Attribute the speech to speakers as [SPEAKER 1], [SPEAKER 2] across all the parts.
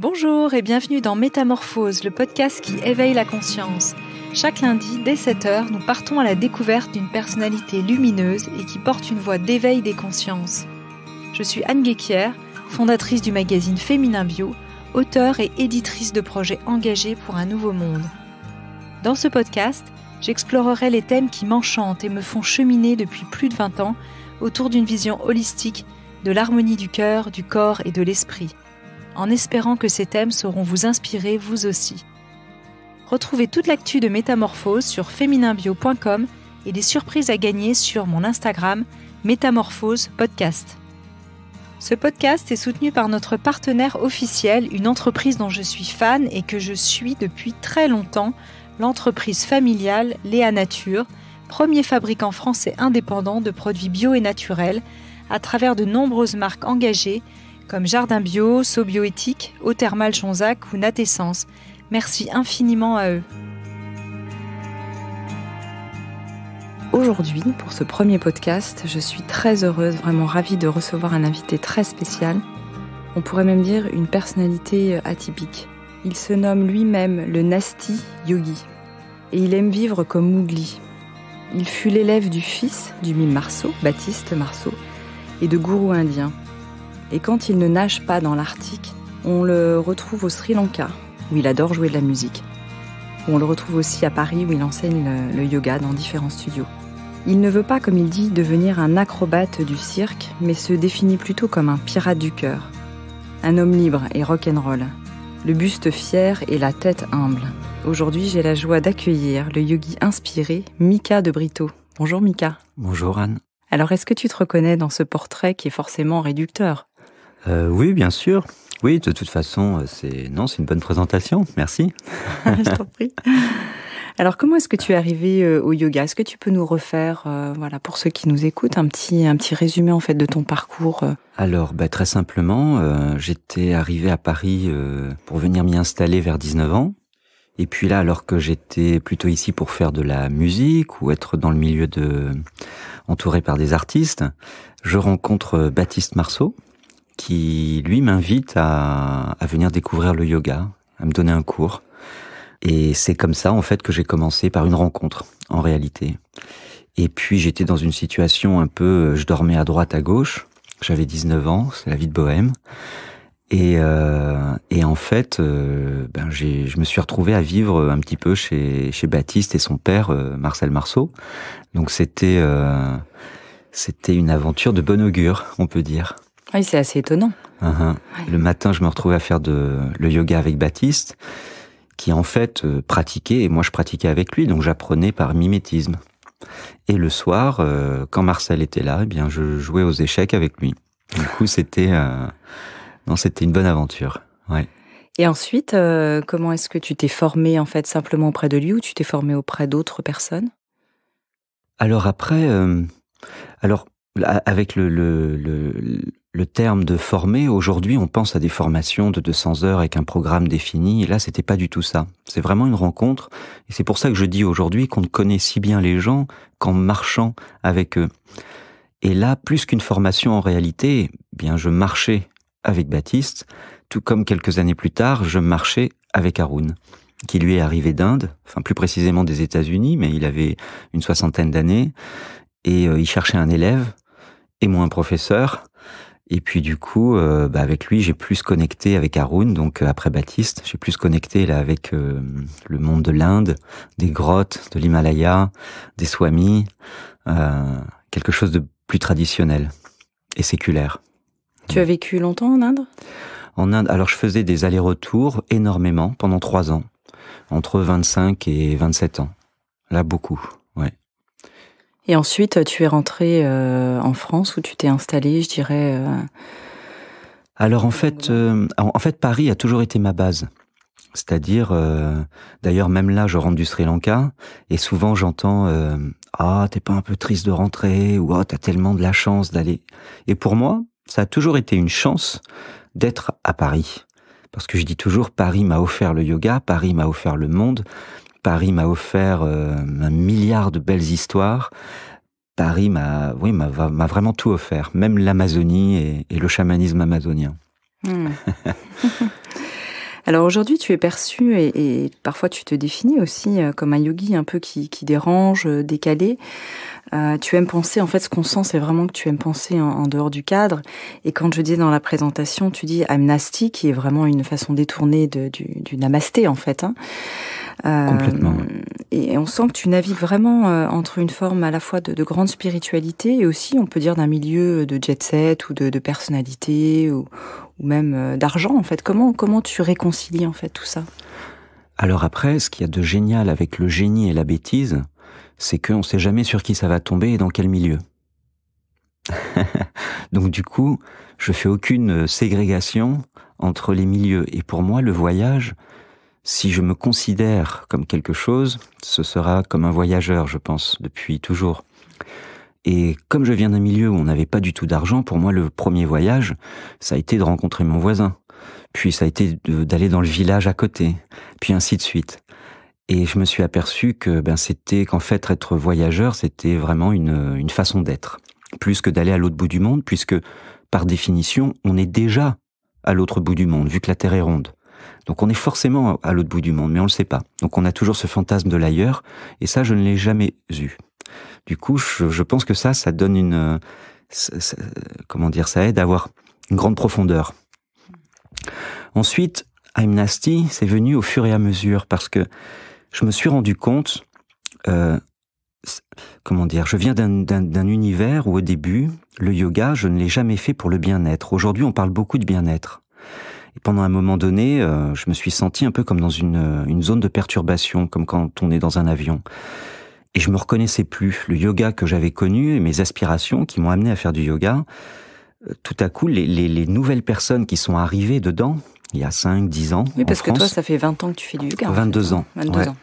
[SPEAKER 1] Bonjour et bienvenue dans Métamorphose, le podcast qui éveille la conscience. Chaque lundi, dès 7h, nous partons à la découverte d'une personnalité lumineuse et qui porte une voix d'éveil des consciences. Je suis Anne Guéquière, fondatrice du magazine Féminin Bio, auteure et éditrice de projets engagés pour un nouveau monde. Dans ce podcast, j'explorerai les thèmes qui m'enchantent et me font cheminer depuis plus de 20 ans autour d'une vision holistique de l'harmonie du cœur, du corps et de l'esprit, en espérant que ces thèmes sauront vous inspirer vous aussi. Retrouvez toute l'actu de Métamorphose sur fémininbio.com et des surprises à gagner sur mon Instagram Métamorphose Podcast. Ce podcast est soutenu par notre partenaire officiel, une entreprise dont je suis fan et que je suis depuis très longtemps, l'entreprise familiale Léa Nature, premier fabricant français indépendant de produits bio et naturels, à travers de nombreuses marques engagées comme Jardin Bio, Sobioéthique, Eau Thermale Chonzac ou Natessence. Merci infiniment à eux. Aujourd'hui, pour ce premier podcast, je suis très heureuse, vraiment ravie de recevoir un invité très spécial. On pourrait même dire une personnalité atypique. Il se nomme lui-même le Nasti Yogi et il aime vivre comme Mowgli. Il fut l'élève du fils du mime Marceau, Baptiste Marceau, et de gourous indiens. Et quand il ne nage pas dans l'Arctique, on le retrouve au Sri Lanka, où il adore jouer de la musique. On le retrouve aussi à Paris, où il enseigne le yoga dans différents studios. Il ne veut pas, comme il dit, devenir un acrobate du cirque, mais se définit plutôt comme un pirate du cœur. Un homme libre et rock'n'roll, le buste fier et la tête humble. Aujourd'hui, j'ai la joie d'accueillir le yogi inspiré, Mika de Brito. Bonjour Mika.
[SPEAKER 2] Bonjour Anne.
[SPEAKER 1] Alors, est-ce que tu te reconnais dans ce portrait qui est forcément réducteur ?
[SPEAKER 2] Oui, bien sûr. Oui, de toute façon, c'est une bonne présentation. Merci.
[SPEAKER 1] Je t'en prie. Alors, comment est-ce que tu es arrivé au yoga ? Est-ce que tu peux nous refaire, pour ceux qui nous écoutent, un petit résumé en fait de ton parcours ?
[SPEAKER 2] Alors, très simplement, j'étais arrivé à Paris pour venir m'y installer vers 19 ans. Et puis là, alors que j'étais plutôt ici pour faire de la musique ou être dans le milieu entouré par des artistes, je rencontre Baptiste Marceau, qui, lui, m'invite à venir découvrir le yoga, à me donner un cours. Et c'est comme ça, en fait, que j'ai commencé par une rencontre, en réalité. Et puis, j'étais dans une situation un peu... Je dormais à droite, à gauche. J'avais 19 ans, c'est la vie de bohème. Et en fait, je me suis retrouvé à vivre un petit peu chez Baptiste et son père, Marcel Marceau. Donc, c'était une aventure de bon augure, on peut dire.
[SPEAKER 1] Oui, c'est assez étonnant.
[SPEAKER 2] Ouais. Le matin, je me retrouvais à faire le yoga avec Baptiste, qui en fait pratiquait, et moi je pratiquais avec lui, donc j'apprenais par mimétisme. Et le soir, quand Marcel était là, je jouais aux échecs avec lui. Du coup, c'était une bonne aventure. Ouais.
[SPEAKER 1] Et ensuite, comment est-ce que tu t'es formé en fait simplement auprès de lui ou tu t'es formé auprès d'autres personnes ?
[SPEAKER 2] Alors après, avec le terme de former, aujourd'hui, on pense à des formations de 200 heures avec un programme défini. Et là, c'était pas du tout ça. C'est vraiment une rencontre. Et c'est pour ça que je dis aujourd'hui qu'on ne connaît si bien les gens qu'en marchant avec eux. Et là, plus qu'une formation en réalité, je marchais avec Baptiste, tout comme quelques années plus tard, je marchais avec Haroun, qui lui est arrivé d'Inde, enfin plus précisément des États-Unis, mais il avait une 60aine d'années, et il cherchait un élève, et moi un professeur. Et puis du coup, avec lui, j'ai plus connecté avec Haroun, donc après Baptiste, j'ai plus connecté là avec le monde de l'Inde, des grottes, de l'Himalaya, des swamis, quelque chose de plus traditionnel et séculaire.
[SPEAKER 1] Tu as vécu longtemps en Inde ?
[SPEAKER 2] En Inde, alors je faisais des allers-retours énormément pendant 3 ans, entre 25 et 27 ans. Là, beaucoup, ouais.
[SPEAKER 1] Et ensuite, tu es rentré en France où tu t'es installé, je dirais...
[SPEAKER 2] Alors en fait, Paris a toujours été ma base. C'est-à-dire, d'ailleurs même là, je rentre du Sri Lanka et souvent j'entends t'es pas un peu triste de rentrer ou t'as tellement de la chance d'aller. Et pour moi, ça a toujours été une chance d'être à Paris. Parce que je dis toujours, Paris m'a offert le yoga, Paris m'a offert le monde, Paris m'a offert 1 milliard de belles histoires. Paris m'a vraiment tout offert, même l'Amazonie et le chamanisme amazonien.
[SPEAKER 1] Alors aujourd'hui, tu es perçu et parfois tu te définis aussi comme un yogi un peu qui dérange, décalé. Tu aimes penser, en fait, ce qu'on sent, c'est vraiment que tu aimes penser en dehors du cadre. Et quand je dis dans la présentation, tu dis I'm nasty, qui est vraiment une façon détournée du namasté, en fait. Hein.
[SPEAKER 2] Complètement.
[SPEAKER 1] Et on sent que tu navigues vraiment entre une forme à la fois de grande spiritualité et aussi, on peut dire, d'un milieu de jet-set ou de personnalité ou même d'argent, en fait. Comment tu réconcilies, en fait, tout ça?
[SPEAKER 2] Alors après, ce qu'il y a de génial avec le génie et la bêtise, c'est qu'on ne sait jamais sur qui ça va tomber et dans quel milieu. Donc du coup, je fais aucune ségrégation entre les milieux. Et pour moi, le voyage, si je me considère comme quelque chose, ce sera comme un voyageur, je pense, depuis toujours. Et comme je viens d'un milieu où on n'avait pas du tout d'argent, pour moi, le premier voyage, ça a été de rencontrer mon voisin. Puis ça a été d'aller dans le village à côté. Puis ainsi de suite. Et je me suis aperçu que qu'en fait, être voyageur, c'était vraiment une façon d'être. Plus que d'aller à l'autre bout du monde, puisque, par définition, on est déjà à l'autre bout du monde, vu que la Terre est ronde. Donc on est forcément à l'autre bout du monde, mais on le sait pas. Donc on a toujours ce fantasme de l'ailleurs, et ça, je ne l'ai jamais eu. Du coup, je pense que ça donne ça aide à avoir une grande profondeur. Ensuite, I'm Nasty, c'est venu au fur et à mesure, parce que je me suis rendu compte, je viens d'un univers où au début, le yoga, je ne l'ai jamais fait pour le bien-être. Aujourd'hui, on parle beaucoup de bien-être. Et pendant un moment donné, je me suis senti un peu comme dans une zone de perturbation, comme quand on est dans un avion. Et je me reconnaissais plus. Le yoga que j'avais connu et mes aspirations qui m'ont amené à faire du yoga, tout à coup, les nouvelles personnes qui sont arrivées dedans, il y a 5, 10 ans.
[SPEAKER 1] Oui, parce
[SPEAKER 2] que
[SPEAKER 1] toi, ça fait 20 ans que tu fais du yoga.
[SPEAKER 2] 22 ans.
[SPEAKER 1] 22 ans.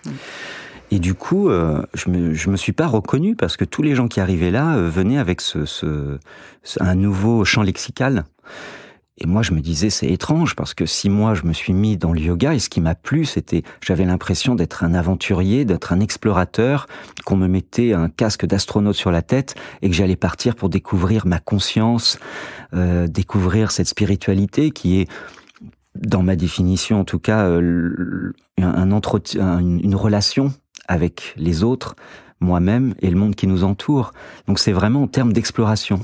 [SPEAKER 2] Et du coup, je me suis pas reconnu parce que tous les gens qui arrivaient là venaient avec un nouveau champ lexical. Et moi, je me disais, c'est étrange parce que si moi, je me suis mis dans le yoga et ce qui m'a plu, j'avais l'impression d'être un aventurier, d'être un explorateur, qu'on me mettait un casque d'astronaute sur la tête et que j'allais partir pour découvrir ma conscience, découvrir cette spiritualité qui est, dans ma définition en tout cas, une relation avec les autres, moi-même et le monde qui nous entoure. Donc c'est vraiment en termes d'exploration.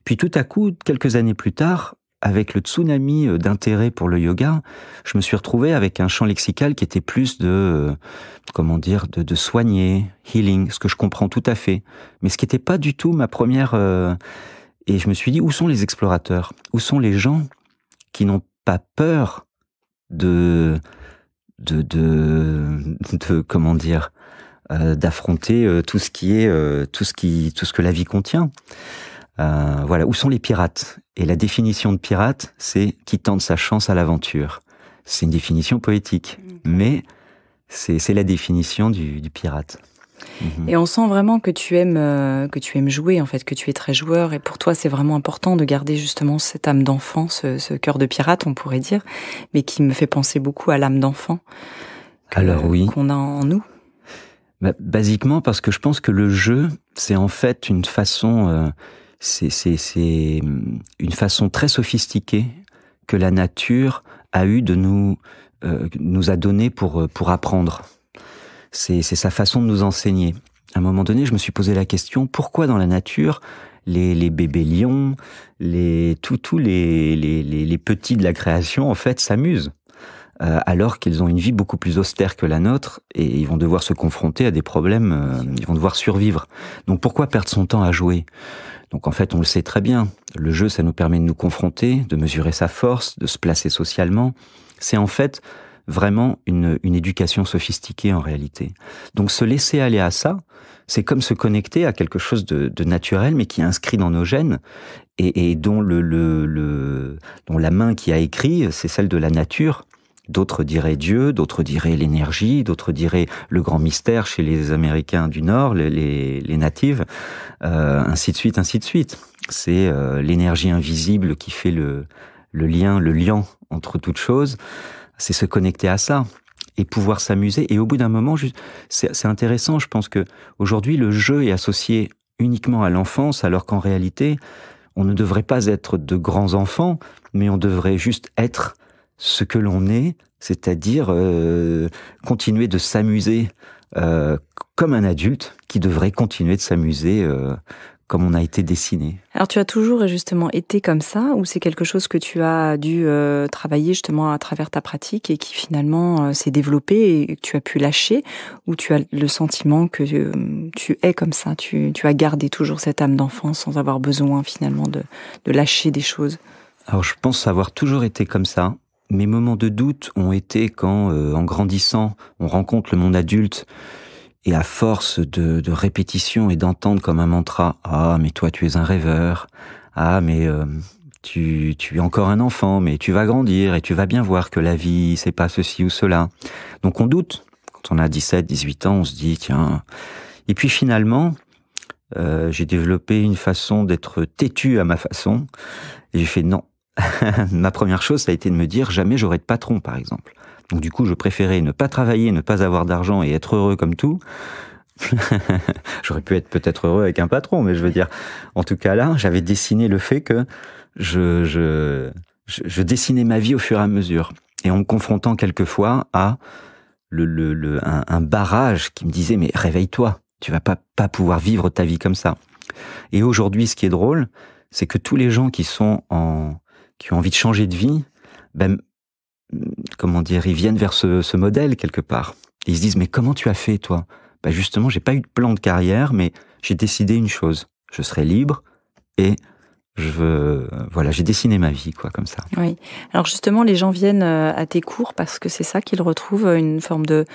[SPEAKER 2] Puis tout à coup, quelques années plus tard, avec le tsunami d'intérêt pour le yoga, je me suis retrouvé avec un champ lexical qui était plus de soigner, healing, ce que je comprends tout à fait. Mais ce qui n'était pas du tout ma première... Et je me suis dit, où sont les explorateurs? Où sont les gens qui n'ont pas peur d'affronter tout ce que la vie contient. Où sont les pirates? Et la définition de pirate, c'est qui tente sa chance à l'aventure. C'est une définition poétique, mais c'est la définition du pirate.
[SPEAKER 1] Et on sent vraiment que tu aimes jouer, en fait, que tu es très joueur. Et pour toi, c'est vraiment important de garder justement cette âme d'enfant, ce cœur de pirate, on pourrait dire, mais qui me fait penser beaucoup à l'âme d'enfant qu'on a en nous.
[SPEAKER 2] Basiquement, parce que je pense que le jeu, c'est en fait une façon, c'est une façon très sophistiquée que la nature a eu de nous a donné pour apprendre. C'est sa façon de nous enseigner. À un moment donné, je me suis posé la question, pourquoi dans la nature, les bébés lions, tous les petits de la création, en fait, s'amusent alors qu'ils ont une vie beaucoup plus austère que la nôtre et ils vont devoir se confronter à des problèmes, ils vont devoir survivre. Donc pourquoi perdre son temps à jouer? Donc en fait, on le sait très bien. Le jeu, ça nous permet de nous confronter, de mesurer sa force, de se placer socialement. C'est en fait vraiment une éducation sophistiquée en réalité. Donc se laisser aller à ça, c'est comme se connecter à quelque chose de naturel, mais qui est inscrit dans nos gènes et dont dont la main qui a écrit, c'est celle de la nature. D'autres diraient Dieu, d'autres diraient l'énergie, d'autres diraient le grand mystère chez les Américains du Nord, les natives, ainsi de suite, ainsi de suite. C'est l'énergie invisible qui fait le lien entre toutes choses. C'est se connecter à ça et pouvoir s'amuser. Et au bout d'un moment, c'est intéressant, je pense que aujourd'hui le jeu est associé uniquement à l'enfance, alors qu'en réalité, on ne devrait pas être de grands enfants, mais on devrait juste être ce que l'on est, c'est-à-dire continuer de s'amuser comme un adulte qui devrait continuer de s'amuser comme on a été dessiné.
[SPEAKER 1] Alors tu as toujours justement été comme ça, ou c'est quelque chose que tu as dû travailler justement à travers ta pratique et qui finalement s'est développé et que tu as pu lâcher, ou tu as le sentiment que tu es comme ça, tu as gardé toujours cette âme d'enfant sans avoir besoin finalement de lâcher des choses?
[SPEAKER 2] Alors je pense avoir toujours été comme ça. Mes moments de doute ont été quand, en grandissant, on rencontre le monde adulte. Et à force de répétition et d'entendre comme un mantra, « Ah, mais toi, tu es un rêveur. Ah, mais tu es encore un enfant, mais tu vas grandir et tu vas bien voir que la vie, c'est pas ceci ou cela. » Donc on doute. Quand on a 17, 18 ans, on se dit, tiens... Et puis finalement, j'ai développé une façon d'être têtu à ma façon. Et j'ai fait non. Ma première chose, ça a été de me dire, jamais j'aurai de patron, par exemple. Donc du coup, je préférais ne pas travailler, ne pas avoir d'argent et être heureux comme tout. J'aurais pu être peut-être heureux avec un patron, mais je veux dire, en tout cas là, j'avais dessiné le fait que je dessinais ma vie au fur et à mesure. Et en me confrontant quelquefois à un barrage qui me disait, mais réveille-toi, tu vas pas pouvoir vivre ta vie comme ça. Et aujourd'hui, ce qui est drôle, c'est que tous les gens qui ont envie de changer de vie, ben, comment dire, ils viennent vers ce modèle quelque part. Ils se disent, mais comment tu as fait, toi? Ben justement, j'ai pas eu de plan de carrière, mais j'ai décidé une chose. Je serai libre et j'ai dessiné ma vie, quoi, comme ça.
[SPEAKER 1] Oui. Alors justement, les gens viennent à tes cours parce que c'est ça qu'ils retrouvent, une forme de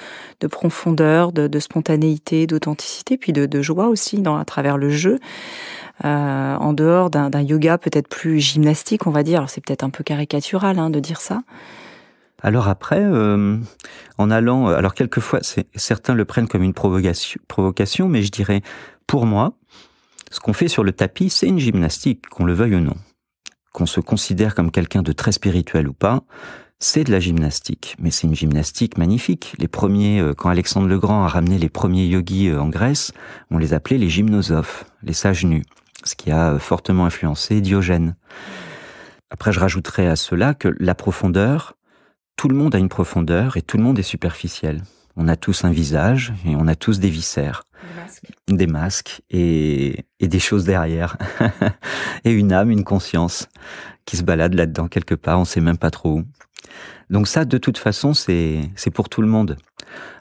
[SPEAKER 1] profondeur, de spontanéité, d'authenticité, puis de joie aussi à travers le jeu. En dehors d'un yoga peut-être plus gymnastique, on va dire. Alors, c'est peut-être un peu caricatural de dire ça.
[SPEAKER 2] Alors après, en allant... Alors quelquefois, certains le prennent comme une provocation, mais je dirais, pour moi, ce qu'on fait sur le tapis, c'est une gymnastique, qu'on le veuille ou non. Qu'on se considère comme quelqu'un de très spirituel ou pas, c'est de la gymnastique. Mais c'est une gymnastique magnifique. Les premiers, quand Alexandre le Grand a ramené les premiers yogis en Grèce, on les appelait les gymnosophes, les sages nus, ce qui a fortement influencé Diogène. Après, je rajouterais à cela que la profondeur, tout le monde a une profondeur et tout le monde est superficiel. On a tous un visage et on a tous des viscères. Des masques et des choses derrière. Et une âme, une conscience qui se balade là-dedans quelque part, on sait même pas trop où. Donc ça, de toute façon, c'est pour tout le monde.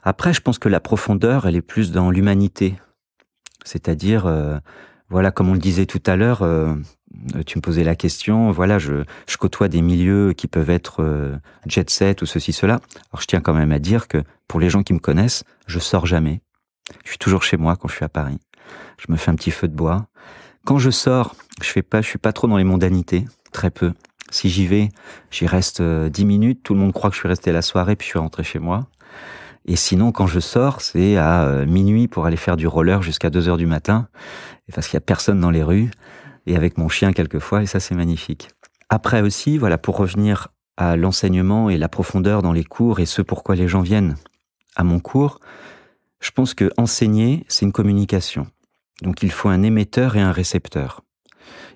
[SPEAKER 2] Après, je pense que la profondeur, elle est plus dans l'humanité. C'est-à-dire, voilà, comme on le disait tout à l'heure, tu me posais la question, voilà, je côtoie des milieux qui peuvent être jet set ou ceci, cela. Alors je tiens quand même à dire que pour les gens qui me connaissent, je sors jamais. Je suis toujours chez moi quand je suis à Paris. Je me fais un petit feu de bois. Quand je sors, je suis pas trop dans les mondanités, très peu. Si j'y reste 10 minutes, tout le monde croit que je suis resté la soirée puis je suis rentré chez moi. Et sinon, quand je sors, c'est à minuit pour aller faire du roller jusqu'à 2h du matin, parce qu'il y a personne dans les rues, et avec mon chien quelquefois, et ça c'est magnifique. Après aussi, voilà, pour revenir à l'enseignement et la profondeur dans les cours et ce pourquoi les gens viennent à mon cours, je pense que enseigner, c'est une communication. Donc il faut un émetteur et un récepteur.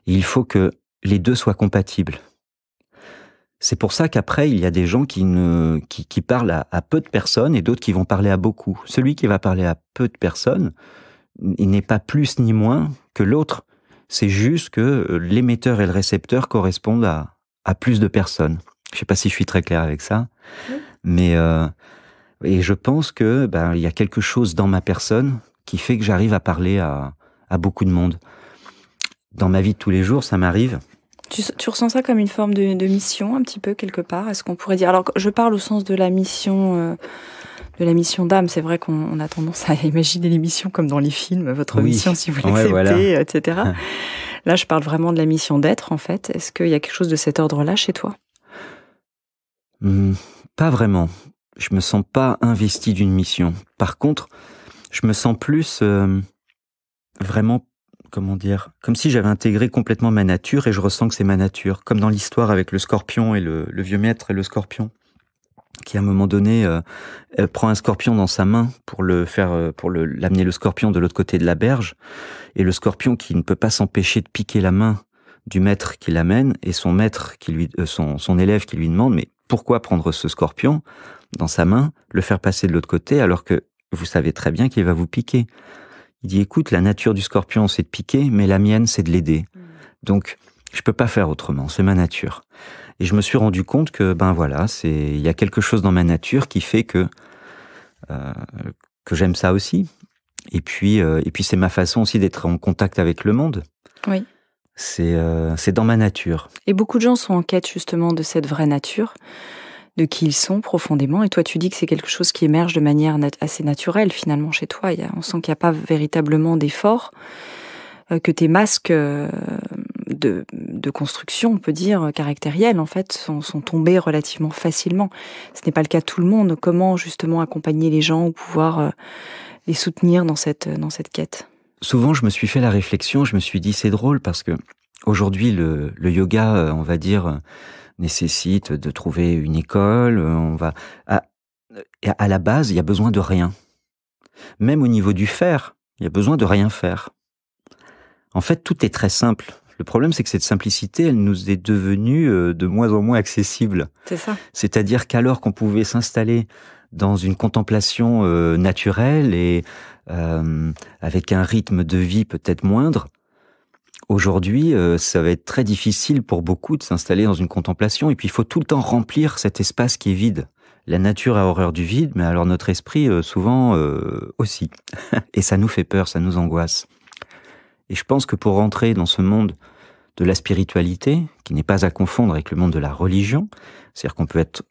[SPEAKER 2] Et il faut que les deux soient compatibles. C'est pour ça qu'après, il y a des gens qui parlent à peu de personnes et d'autres qui vont parler à beaucoup. Celui qui va parler à peu de personnes, il n'est pas plus ni moins que l'autre. C'est juste que l'émetteur et le récepteur correspondent à plus de personnes. Je ne sais pas si je suis très clair avec ça, mais et je pense que il y a quelque chose dans ma personne qui fait que j'arrive à parler à beaucoup de monde. Dans ma vie de tous les jours, ça m'arrive.
[SPEAKER 1] Tu ressens ça comme une forme de mission, un petit peu, quelque part? Est-ce qu'on pourrait dire... Alors, je parle au sens de la mission d'âme. C'est vrai qu'on a tendance à imaginer les missions comme dans les films, votre mission, si vous l'acceptez, voilà. Etc. Là, je parle vraiment de la mission d'être, en fait. Est-ce qu'il y a quelque chose de cet ordre-là chez toi?
[SPEAKER 2] Pas vraiment. Je me sens pas investi d'une mission. Par contre, je me sens plus vraiment... Comment dire, comme si j'avais intégré complètement ma nature et je ressens que c'est ma nature, comme dans l'histoire avec le scorpion et le vieux maître et le scorpion, qui à un moment donné prend un scorpion dans sa main pour l'amener le scorpion de l'autre côté de la berge, et le scorpion qui ne peut pas s'empêcher de piquer la main du maître qui l'amène et son maître son élève qui lui demande, mais pourquoi prendre ce scorpion dans sa main, le faire passer de l'autre côté, alors que vous savez très bien qu'il va vous piquer. Il dit, écoute, la nature du scorpion, c'est de piquer, mais la mienne, c'est de l'aider. Donc, je peux pas faire autrement, c'est ma nature. Et je me suis rendu compte que, il y a quelque chose dans ma nature qui fait que j'aime ça aussi. Et puis c'est ma façon aussi d'être en contact avec le monde.
[SPEAKER 1] Oui.
[SPEAKER 2] C'est dans ma nature.
[SPEAKER 1] Et beaucoup de gens sont en quête justement de cette vraie nature, de qui ils sont profondément. Et toi, tu dis que c'est quelque chose qui émerge de manière assez naturelle finalement chez toi. On sent qu'il n'y a pas véritablement d'effort, que tes masques de construction, on peut dire, caractériels, en fait, sont tombés relativement facilement. Ce n'est pas le cas de tout le monde. Comment justement accompagner les gens ou pouvoir les soutenir dans cette quête?
[SPEAKER 2] Souvent, je me suis fait la réflexion, je me suis dit, c'est drôle parce que aujourd'hui, le yoga, on va dire, nécessite de trouver une école. À la base, il y a besoin de rien. Même au niveau du faire, il y a besoin de rien faire. En fait, tout est très simple. Le problème, c'est que cette simplicité, elle nous est devenue de moins en moins accessible.
[SPEAKER 1] C'est ça.
[SPEAKER 2] C'est-à-dire qu'alors qu'on pouvait s'installer dans une contemplation naturelle et avec un rythme de vie peut-être moindre, aujourd'hui, ça va être très difficile pour beaucoup de s'installer dans une contemplation. Et puis, il faut tout le temps remplir cet espace qui est vide. La nature a horreur du vide, mais alors notre esprit, souvent, aussi. Et ça nous fait peur, ça nous angoisse. Et je pense que pour rentrer dans ce monde de la spiritualité, qui n'est pas à confondre avec le monde de la religion, c'est-à-dire qu'on peut être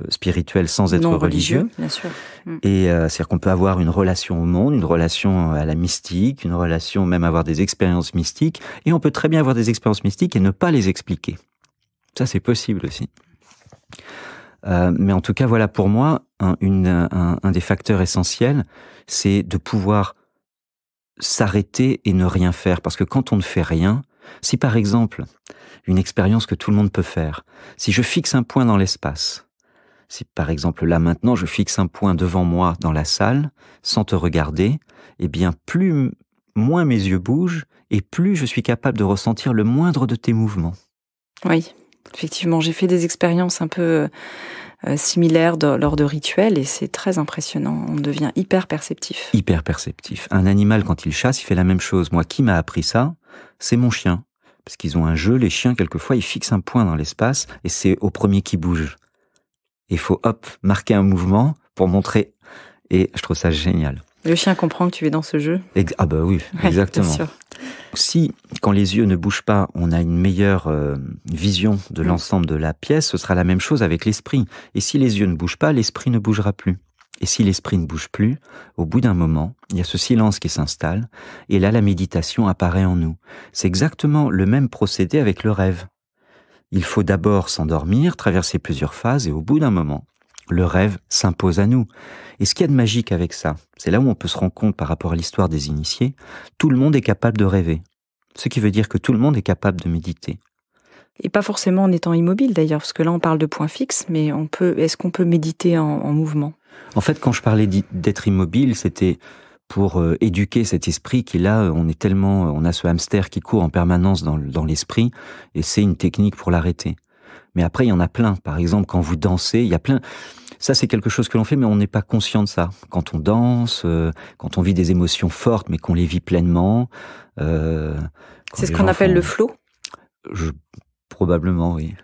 [SPEAKER 2] spirituel sans être religieux.
[SPEAKER 1] Bien sûr.
[SPEAKER 2] Et c'est-à-dire qu'on peut avoir une relation au monde, une relation à la mystique, une relation même avoir des expériences mystiques, et on peut très bien avoir des expériences mystiques et ne pas les expliquer. Ça, c'est possible aussi. Mais en tout cas, voilà, pour moi, un des facteurs essentiels, c'est de pouvoir s'arrêter et ne rien faire. Parce que quand on ne fait rien, si par exemple, une expérience que tout le monde peut faire, si je fixe un point dans l'espace, si par exemple là maintenant je fixe un point devant moi dans la salle, sans te regarder, eh bien moins mes yeux bougent et plus je suis capable de ressentir le moindre de tes mouvements. Oui,
[SPEAKER 1] effectivement, j'ai fait des expériences un peu similaires lors de rituels et c'est très impressionnant. On devient hyper perceptif.
[SPEAKER 2] Hyper perceptif. Un animal, quand il chasse, il fait la même chose. Moi, qui m'a appris ça? C'est mon chien. Parce qu'ils ont un jeu, les chiens, quelquefois, ils fixent un point dans l'espace et c'est au premier qui bouge. Il faut, marquer un mouvement pour montrer. Et je trouve ça génial.
[SPEAKER 1] Le chien comprend que tu es dans ce jeu?
[SPEAKER 2] Ah bah oui, exactement.
[SPEAKER 1] Bien sûr.
[SPEAKER 2] Si, quand les yeux ne bougent pas, on a une meilleure vision de l'ensemble de la pièce, ce sera la même chose avec l'esprit. Et si les yeux ne bougent pas, l'esprit ne bougera plus. Et si l'esprit ne bouge plus, au bout d'un moment, il y a ce silence qui s'installe, et là la méditation apparaît en nous. C'est exactement le même procédé avec le rêve. Il faut d'abord s'endormir, traverser plusieurs phases, et au bout d'un moment, le rêve s'impose à nous. Et ce qu'il y a de magique avec ça, c'est là où on peut se rendre compte par rapport à l'histoire des initiés, tout le monde est capable de rêver. Ce qui veut dire que tout le monde est capable de méditer.
[SPEAKER 1] Et pas forcément en étant immobile d'ailleurs, parce que là on parle de points fixes, mais est-ce qu'on peut méditer en mouvement?
[SPEAKER 2] En fait, quand je parlais d'être immobile, c'était pour éduquer cet esprit qui là, on a ce hamster qui court en permanence dans l'esprit, et c'est une technique pour l'arrêter. Mais après, il y en a plein. Par exemple, quand vous dansez, il y a plein... Ça, c'est quelque chose que l'on fait, mais on n'est pas conscient de ça. Quand on danse, quand on vit des émotions fortes, mais qu'on les vit pleinement...
[SPEAKER 1] c'est ce qu'on appelle le flow?
[SPEAKER 2] Probablement, oui.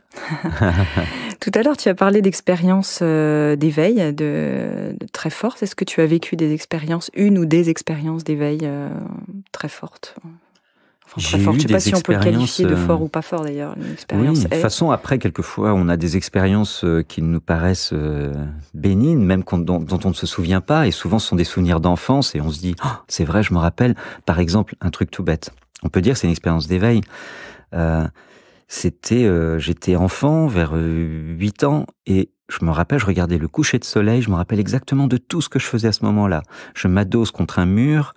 [SPEAKER 1] Tout à l'heure, tu as parlé d'expériences d'éveil de très fortes. Est-ce que tu as vécu une ou des expériences d'éveil très fortes?
[SPEAKER 2] J'ai eu des expériences... Je ne sais
[SPEAKER 1] pas si on peut le qualifier de fort ou pas fort d'ailleurs. Une expérience.
[SPEAKER 2] Oui, de toute façon, après, quelquefois, on a des expériences qui nous paraissent bénignes, même dont on ne se souvient pas, et souvent ce sont des souvenirs d'enfance, et on se dit, c'est vrai, je me rappelle, par exemple, un truc tout bête. On peut dire que c'est une expérience d'éveil. J'étais enfant, vers 8 ans, et je me rappelle, je regardais le coucher de soleil, je me rappelle exactement de tout ce que je faisais à ce moment-là. Je m'adosse contre un mur,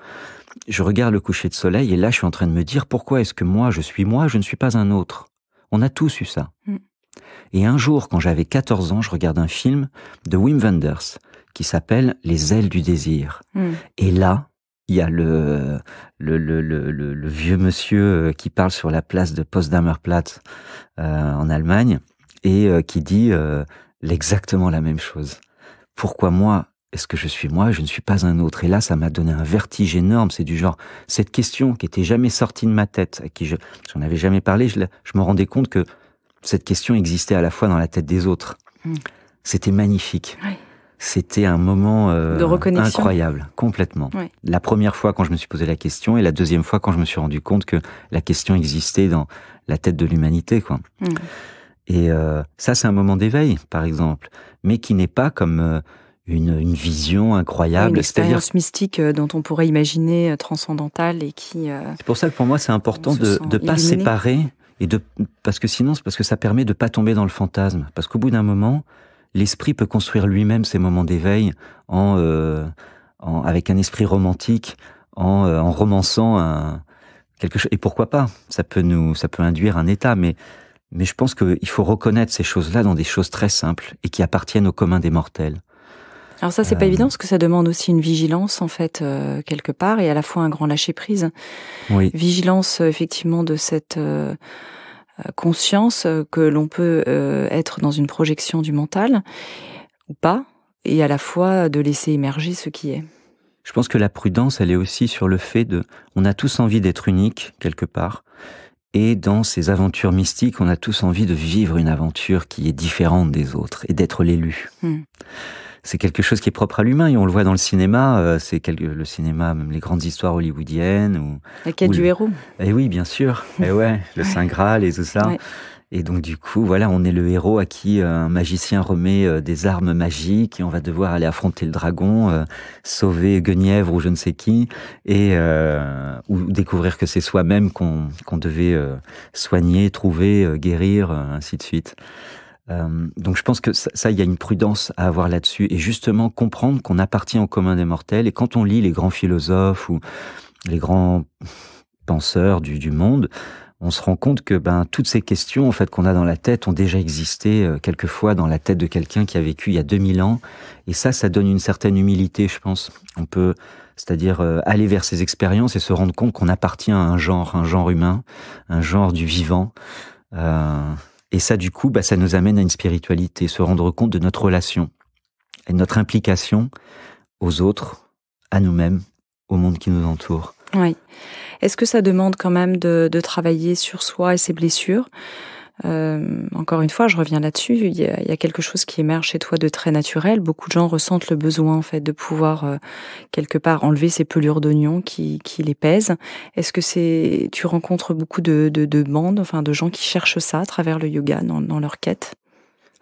[SPEAKER 2] je regarde le coucher de soleil, et là, je suis en train de me dire, pourquoi est-ce que moi, je ne suis pas un autre? On a tous eu ça. Et un jour, quand j'avais 14 ans, je regarde un film de Wim Wenders, qui s'appelle Les ailes du désir. Et là, il y a le vieux monsieur qui parle sur la place de Potsdamer Platz en Allemagne. et qui dit exactement la même chose. Pourquoi moi? Est-ce que je suis moi? Je ne suis pas un autre. Et là, ça m'a donné un vertige énorme. C'est du genre, cette question qui était jamais sortie de ma tête, à qui j'en avais jamais parlé, je me rendais compte que cette question existait à la fois dans la tête des autres. C'était magnifique.
[SPEAKER 1] Ouais.
[SPEAKER 2] C'était un moment
[SPEAKER 1] de reconnexion.
[SPEAKER 2] Incroyable, complètement.
[SPEAKER 1] Ouais.
[SPEAKER 2] La première fois quand je me suis posé la question et la deuxième fois quand je me suis rendu compte que la question existait dans la tête de l'humanité, quoi. Et ça, c'est un moment d'éveil, par exemple, mais qui n'est pas comme une vision incroyable.
[SPEAKER 1] Une expérience mystique dont on pourrait imaginer transcendantale et qui...
[SPEAKER 2] C'est pour ça que pour moi, c'est important de ne pas séparer, parce que sinon, c'est parce que ça permet de pas tomber dans le fantasme. Parce qu'au bout d'un moment, l'esprit peut construire lui-même ces moments d'éveil avec un esprit romantique, en romançant quelque chose. Et pourquoi pas? Ça peut induire un état, mais je pense qu'il faut reconnaître ces choses-là dans des choses très simples et qui appartiennent au commun des mortels.
[SPEAKER 1] Alors ça, c'est pas évident, parce que ça demande aussi une vigilance, en fait, quelque part, et à la fois un grand lâcher-prise.
[SPEAKER 2] Oui.
[SPEAKER 1] Vigilance, effectivement, de cette conscience que l'on peut être dans une projection du mental, ou pas, et à la fois de laisser émerger ce qui est.
[SPEAKER 2] Je pense que la prudence, elle est aussi sur le fait on a tous envie d'être unique, quelque part, et dans ces aventures mystiques, on a tous envie de vivre une aventure qui est différente des autres, et d'être l'élu. C'est quelque chose qui est propre à l'humain, et on le voit dans le cinéma, le cinéma, même les grandes histoires hollywoodiennes.
[SPEAKER 1] La quête du héros.
[SPEAKER 2] Eh oui, bien sûr. Eh ouais, le Saint Graal et tout ça. Ouais. Et donc du coup, voilà, on est le héros à qui un magicien remet des armes magiques, et on va devoir aller affronter le dragon, sauver Guenièvre ou je ne sais qui, ou découvrir que c'est soi-même qu'on devait soigner, trouver, guérir, ainsi de suite. Donc je pense que ça, il y a une prudence à avoir là-dessus, et justement comprendre qu'on appartient au commun des mortels. Et quand on lit les grands philosophes ou les grands penseurs du monde, on se rend compte que toutes ces questions en fait qu'on a dans la tête ont déjà existé quelquefois dans la tête de quelqu'un qui a vécu il y a 2000 ans. Et ça donne une certaine humilité, je pense. On peut, c'est-à-dire aller vers ces expériences et se rendre compte qu'on appartient à un genre humain, un genre du vivant. Et ça, du coup, ça nous amène à une spiritualité, se rendre compte de notre relation et de notre implication aux autres, à nous-mêmes, au monde qui nous entoure.
[SPEAKER 1] Oui. Est-ce que ça demande quand même de travailler sur soi et ses blessures? Encore une fois, je reviens là-dessus. Il y a quelque chose qui émerge chez toi de très naturel. Beaucoup de gens ressentent le besoin, en fait, de pouvoir quelque part enlever ces pelures d'oignon qui les pèsent. Est-ce que tu rencontres beaucoup de demandes, enfin de gens qui cherchent ça à travers le yoga dans leur quête?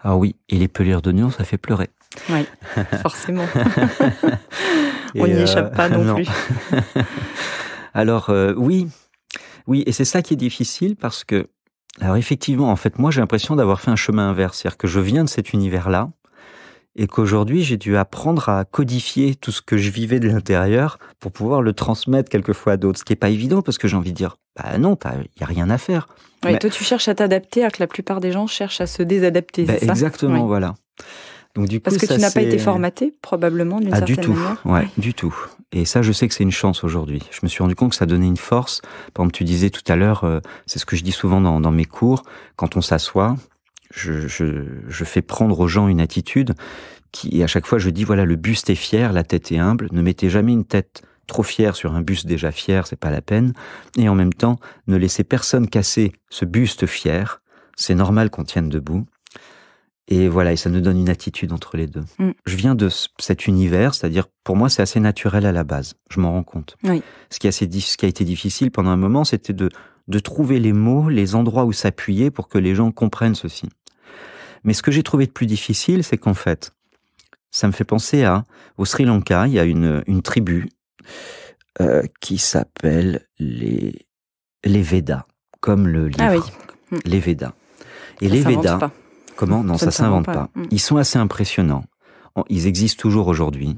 [SPEAKER 2] Ah oui, et les pelures d'oignon, ça fait pleurer.
[SPEAKER 1] Oui, forcément. On n'y échappe pas non plus.
[SPEAKER 2] Alors oui, et c'est ça qui est difficile parce que, alors effectivement, en fait, moi j'ai l'impression d'avoir fait un chemin inverse, c'est-à-dire que je viens de cet univers-là et qu'aujourd'hui j'ai dû apprendre à codifier tout ce que je vivais de l'intérieur pour pouvoir le transmettre quelquefois à d'autres, ce qui n'est pas évident parce que j'ai envie de dire, non, il n'y a rien à faire.
[SPEAKER 1] Oui, mais toi tu cherches à t'adapter, alors que la plupart des gens cherchent à se désadapter, c'est ça?
[SPEAKER 2] Exactement, oui. Voilà. Donc, du coup,
[SPEAKER 1] parce que tu n'as pas été formaté, probablement, d'une certaine manière.
[SPEAKER 2] Ouais, du tout. Et ça, je sais que c'est une chance aujourd'hui. Je me suis rendu compte que ça donnait une force. Par exemple, tu disais tout à l'heure, c'est ce que je dis souvent dans mes cours, quand on s'assoit, je fais prendre aux gens une attitude et à chaque fois, je dis, voilà, le buste est fier, la tête est humble. Ne mettez jamais une tête trop fière sur un buste déjà fier, c'est pas la peine. Et en même temps, ne laissez personne casser ce buste fier. C'est normal qu'on tienne debout. Et voilà, et ça nous donne une attitude entre les deux. Je viens de cet univers, c'est-à-dire, pour moi, c'est assez naturel à la base. Je m'en rends compte.
[SPEAKER 1] Oui.
[SPEAKER 2] Ce qui a été difficile pendant un moment, c'était de trouver les mots, les endroits où s'appuyer pour que les gens comprennent ceci. Mais ce que j'ai trouvé de plus difficile, c'est qu'en fait, ça me fait penser au Sri Lanka, il y a une tribu qui s'appelle les Védas, comme le livre.
[SPEAKER 1] Ah oui.
[SPEAKER 2] Les Védas. Et
[SPEAKER 1] ça
[SPEAKER 2] les Védas...
[SPEAKER 1] Pas.
[SPEAKER 2] Comment? Non, ça s'invente pas. Ils sont assez impressionnants. Ils existent toujours aujourd'hui.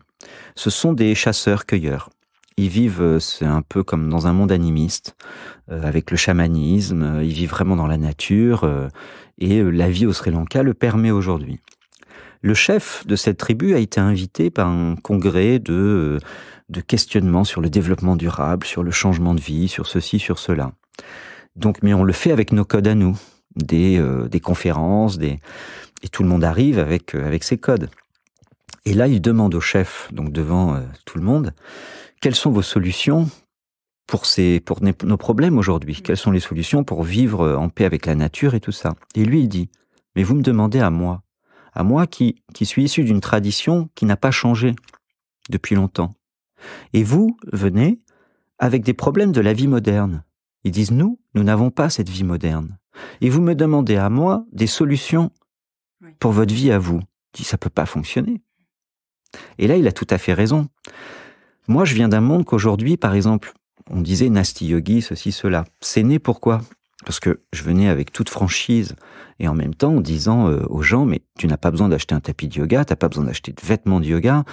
[SPEAKER 2] Ce sont des chasseurs-cueilleurs. Ils vivent, c'est un peu comme dans un monde animiste, avec le chamanisme. Ils vivent vraiment dans la nature. Et la vie au Sri Lanka le permet aujourd'hui. Le chef de cette tribu a été invité par un congrès de questionnement sur le développement durable, sur le changement de vie, sur ceci, sur cela. Donc, mais on le fait avec nos codes à nous. des conférences, et tout le monde arrive avec ses codes. Et là, il demande au chef, donc devant tout le monde, quelles sont vos solutions pour nos problèmes aujourd'hui? Quelles sont les solutions pour vivre en paix avec la nature et tout ça? Et lui, il dit, mais vous me demandez à moi qui suis issu d'une tradition qui n'a pas changé depuis longtemps. Et vous venez avec des problèmes de la vie moderne. Ils disent, nous n'avons pas cette vie moderne. Et vous me demandez à moi des solutions pour votre vie à vous. Je dis, ça peut pas fonctionner. Et là, il a tout à fait raison. Moi, je viens d'un monde qu'aujourd'hui, par exemple, on disait Nasti Yogi, ceci, cela. C'est né pourquoi? Parce que je venais avec toute franchise et en même temps en disant aux gens, mais tu n'as pas besoin d'acheter un tapis de yoga, t'as pas besoin d'acheter de vêtements de yoga,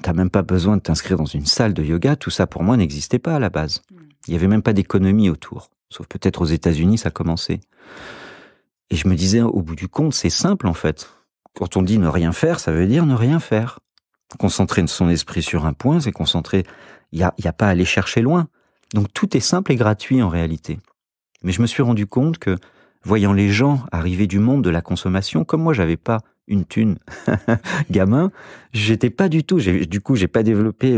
[SPEAKER 2] t'as même pas besoin de t'inscrire dans une salle de yoga. Tout ça, pour moi, n'existait pas à la base. Il y avait même pas d'économie autour. Sauf peut-être aux États-Unis, ça commençait. Et je me disais, au bout du compte, c'est simple en fait. Quand on dit ne rien faire, ça veut dire ne rien faire. Concentrer son esprit sur un point, c'est concentrer. Il y a pas à aller chercher loin. Donc tout est simple et gratuit en réalité. Mais je me suis rendu compte que, voyant les gens arriver du monde de la consommation, comme moi j'avais pas une thune gamin, j'étais pas du tout. Du coup, j'ai pas développé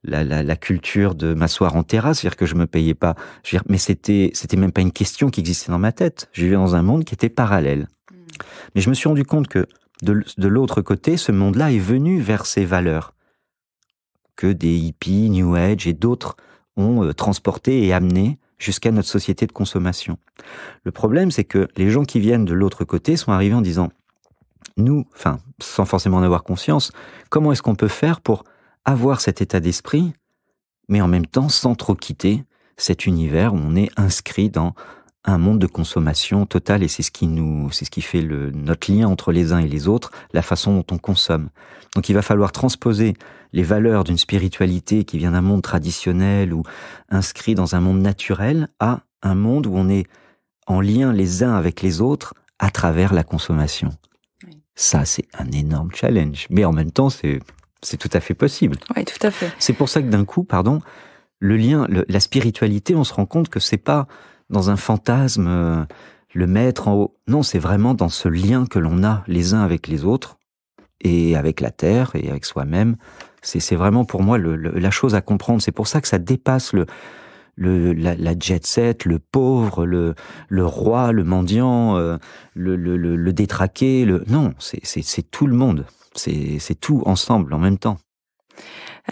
[SPEAKER 2] la culture de m'asseoir en terrasse, c'est-à-dire que je me payais pas. Mais c'était même pas une question qui existait dans ma tête. Je vivais dans un monde qui était parallèle. Mais je me suis rendu compte que de l'autre côté, ce monde-là est venu vers ces valeurs que des hippies, New Age et d'autres ont transporté et amené jusqu'à notre société de consommation. Le problème, c'est que les gens qui viennent de l'autre côté sont arrivés en disant, nous, enfin, sans forcément en avoir conscience, comment est-ce qu'on peut faire pour avoir cet état d'esprit, mais en même temps sans trop quitter cet univers où on est inscrit dans un monde de consommation totale, et c'est ce qui fait notre lien entre les uns et les autres, la façon dont on consomme. Donc il va falloir transposer les valeurs d'une spiritualité qui vient d'un monde traditionnel ou inscrit dans un monde naturel à un monde où on est en lien les uns avec les autres à travers la consommation. Oui. Ça, c'est un énorme challenge. Mais en même temps, c'est tout à fait possible.
[SPEAKER 1] Oui, tout à fait.
[SPEAKER 2] C'est pour ça que d'un coup, le lien, la spiritualité, on se rend compte que c'est pas dans un fantasme, le mettre en haut. Non, c'est vraiment dans ce lien que l'on a les uns avec les autres, et avec la terre, et avec soi-même. C'est vraiment pour moi la chose à comprendre. C'est pour ça que ça dépasse la jet set, le pauvre, le roi, le mendiant, le détraqué. Non, c'est tout le monde. C'est tout ensemble, en même temps.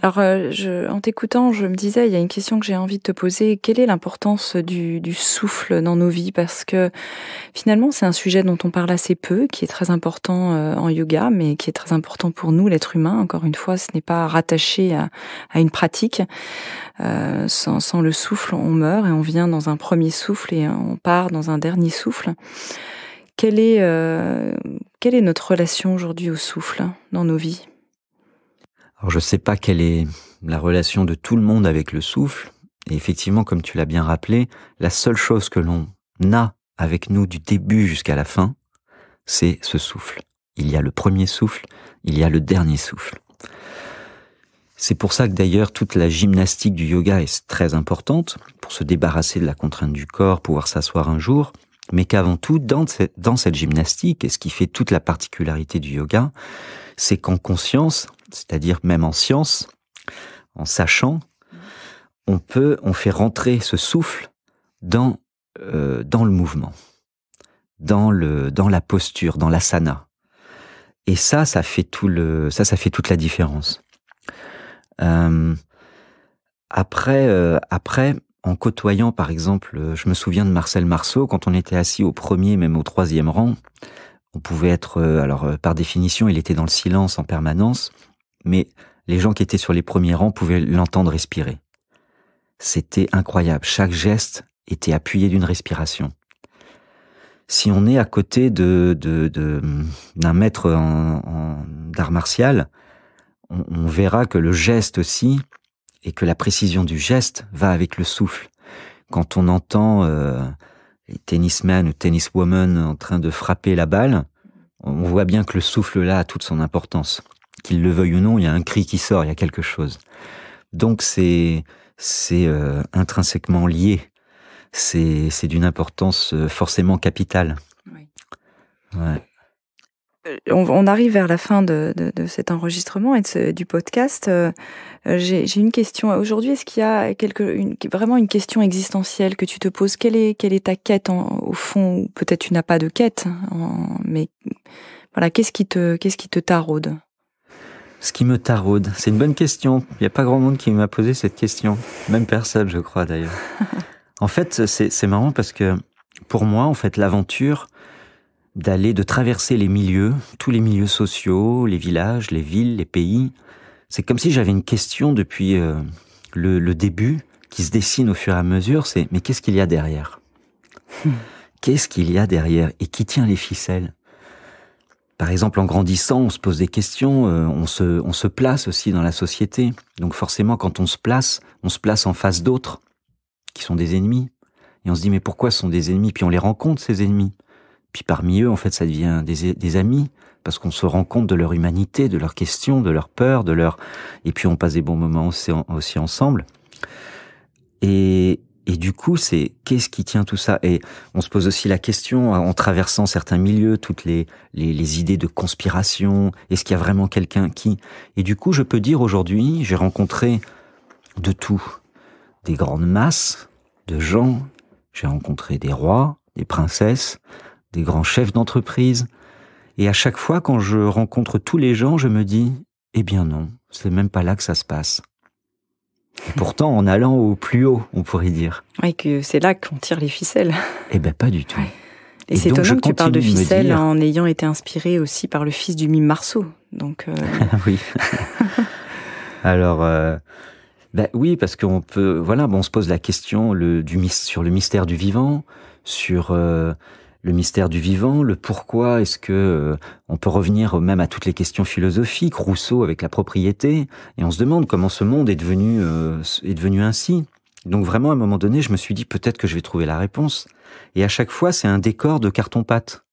[SPEAKER 1] Alors, en t'écoutant, je me disais, il y a une question que j'ai envie de te poser. Quelle est l'importance du souffle dans nos vies? Parce que finalement, c'est un sujet dont on parle assez peu, qui est très important en yoga, mais qui est très important pour nous, l'être humain. Encore une fois, ce n'est pas rattaché à une pratique. Sans le souffle, on meurt et on vient dans un premier souffle et on part dans un dernier souffle. Quelle est notre relation aujourd'hui au souffle dans nos vies?
[SPEAKER 2] Alors je sais pas quelle est la relation de tout le monde avec le souffle, et effectivement, comme tu l'as bien rappelé, la seule chose que l'on a avec nous du début jusqu'à la fin, c'est ce souffle. Il y a le premier souffle, il y a le dernier souffle. C'est pour ça que d'ailleurs toute la gymnastique du yoga est très importante, pour se débarrasser de la contrainte du corps, pouvoir s'asseoir un jour, mais qu'avant tout, dans cette gymnastique, et ce qui fait toute la particularité du yoga, c'est qu'en conscience, c'est-à-dire même en science, en sachant, on fait rentrer ce souffle dans le mouvement, dans la posture, dans l'asana. Et ça fait toute la différence. Après, en côtoyant, par exemple, je me souviens de Marcel Marceau, quand on était assis au premier, même au troisième rang, on pouvait être, par définition, il était dans le silence en permanence, mais les gens qui étaient sur les premiers rangs pouvaient l'entendre respirer. C'était incroyable. Chaque geste était appuyé d'une respiration. Si on est à côté d'un maître d'art martial, on verra que le geste aussi, et que la précision du geste va avec le souffle. Quand on entend les tennismen ou tenniswomen en train de frapper la balle, on voit bien que le souffle là a toute son importance. Qu'il le veuille ou non, il y a un cri qui sort, il y a quelque chose. Donc c'est intrinsèquement lié. C'est d'une importance forcément capitale. Ouais.
[SPEAKER 1] On arrive vers la fin de cet enregistrement et du podcast. J'ai une question. Aujourd'hui, est-ce qu'il y a vraiment une question existentielle que tu te poses? Quelle est ta quête au fond? Peut-être tu n'as pas de quête, mais voilà, qu'est-ce qui te taraude?
[SPEAKER 2] Ce qui me taraude, c'est une bonne question. Il n'y a pas grand monde qui m'a posé cette question. Même personne, je crois, d'ailleurs. En fait, c'est marrant parce que pour moi, en fait, l'aventure de traverser les milieux, tous les milieux sociaux, les villages, les villes, les pays, c'est comme si j'avais une question depuis le début qui se dessine au fur et à mesure, c'est mais qu'est-ce qu'il y a derrière? Qu'est-ce qu'il y a derrière? Et qui tient les ficelles? Par exemple, en grandissant, on se pose des questions, on se place aussi dans la société. Donc forcément, quand on se place en face d'autres qui sont des ennemis. Et on se dit, mais pourquoi ce sont des ennemis? Puis on les rencontre, ces ennemis. Puis parmi eux, en fait, ça devient des amis, parce qu'on se rend compte de leur humanité, de leurs questions, de leurs peurs, et puis on passe des bons moments aussi ensemble. Et du coup, c'est qu'est-ce qui tient tout ça? Et on se pose aussi la question, en traversant certains milieux, toutes les idées de conspiration, est-ce qu'il y a vraiment quelqu'un qui... Et du coup, je peux dire aujourd'hui, j'ai rencontré de tout. Des grandes masses de gens, j'ai rencontré des rois, des princesses, des grands chefs d'entreprise. Et à chaque fois, quand je rencontre tous les gens, je me dis, eh bien non, c'est même pas là que ça se passe. Et pourtant, en allant au plus haut, on pourrait dire.
[SPEAKER 1] Oui, que c'est là qu'on tire les ficelles.
[SPEAKER 2] Eh ben, pas du tout.
[SPEAKER 1] Ouais. Et c'est étonnant que tu parles de ficelles en ayant été inspiré aussi par le fils du mime Marceau. Donc,
[SPEAKER 2] oui. Alors, oui, parce qu'on peut, on se pose la question sur le mystère du vivant, sur le mystère du vivant, le pourquoi est-ce que on peut revenir même à toutes les questions philosophiques, Rousseau avec la propriété, et on se demande comment ce monde est devenu ainsi. Donc vraiment, à un moment donné, je me suis dit peut-être que je vais trouver la réponse. Et à chaque fois, c'est un décor de carton-pâte.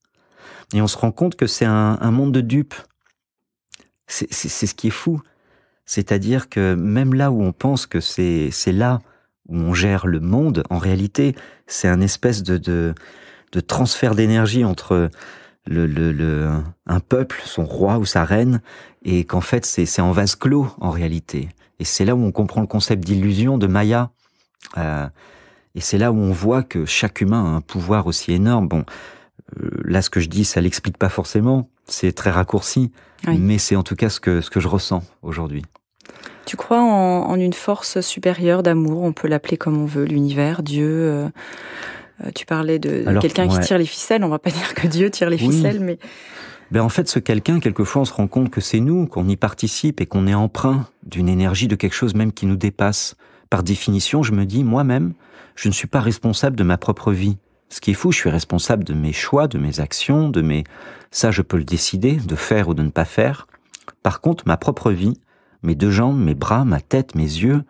[SPEAKER 2] Et on se rend compte que c'est un monde de dupes. C'est ce qui est fou. C'est-à-dire que même là où on pense que c'est là où on gère le monde, en réalité, c'est un espèce de transfert d'énergie entre un peuple, son roi ou sa reine, et qu'en fait c'est en vase clos en réalité. Et c'est là où on comprend le concept d'illusion de Maya. Et c'est là où on voit que chaque humain a un pouvoir aussi énorme. Bon, là ce que je dis, ça l'explique pas forcément, c'est très raccourci, oui. Mais c'est en tout cas ce que je ressens aujourd'hui.
[SPEAKER 1] Tu crois en une force supérieure d'amour, on peut l'appeler comme on veut, l'univers, Dieu. Tu parlais de quelqu'un qui tire les ficelles, on va pas dire que Dieu tire les ficelles, mais...
[SPEAKER 2] En fait, ce quelqu'un, quelquefois, on se rend compte que c'est nous, qu'on y participe et qu'on est emprunt d'une énergie, de quelque chose même qui nous dépasse. Par définition, je me dis, moi-même, je ne suis pas responsable de ma propre vie. Ce qui est fou, je suis responsable de mes choix, de mes actions, ça, je peux le décider, de faire ou de ne pas faire. Par contre, ma propre vie, mes deux jambes, mes bras, ma tête, mes yeux,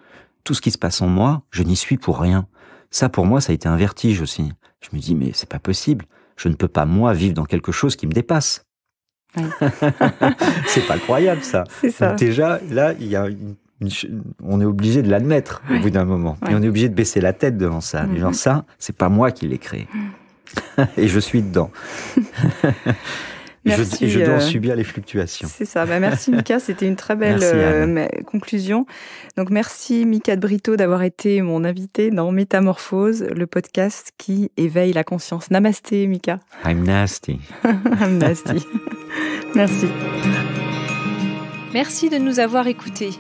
[SPEAKER 2] tout ce qui se passe en moi, je n'y suis pour rien. Ça, pour moi, ça a été un vertige aussi. Je me dis, mais c'est pas possible. Je ne peux pas, moi, vivre dans quelque chose qui me dépasse. Oui. C'est pas croyable, ça.
[SPEAKER 1] C'est ça.
[SPEAKER 2] Donc déjà, là, il y a on est obligé de l'admettre au bout d'un moment. Et on est obligé de baisser la tête devant ça. Mais genre, ça, c'est pas moi qui l'ai créé. Et je suis dedans.
[SPEAKER 1] Merci,
[SPEAKER 2] et je dois en subir les fluctuations.
[SPEAKER 1] C'est ça. Merci Mika, c'était une très belle conclusion. Donc merci Mika de Brito d'avoir été mon invité dans Métamorphose, le podcast qui éveille la conscience. Namasté Mika.
[SPEAKER 2] I'm nasty.
[SPEAKER 1] I'm nasty. Merci.
[SPEAKER 3] Merci de nous avoir écoutés.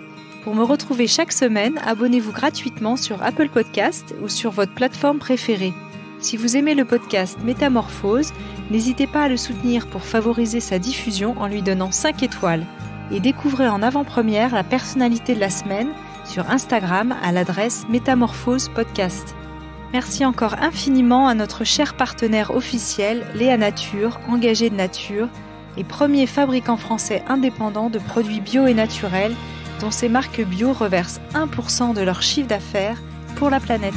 [SPEAKER 3] Pour me retrouver chaque semaine, abonnez-vous gratuitement sur Apple Podcast ou sur votre plateforme préférée. Si vous aimez le podcast Métamorphose, n'hésitez pas à le soutenir pour favoriser sa diffusion en lui donnant 5 étoiles et découvrez en avant-première la personnalité de la semaine sur Instagram à l'adresse Métamorphose Podcast. Merci encore infiniment à notre cher partenaire officiel Léa Nature, engagé de nature et premier fabricant français indépendant de produits bio et naturels dont ces marques bio reversent 1% de leur chiffre d'affaires pour la planète.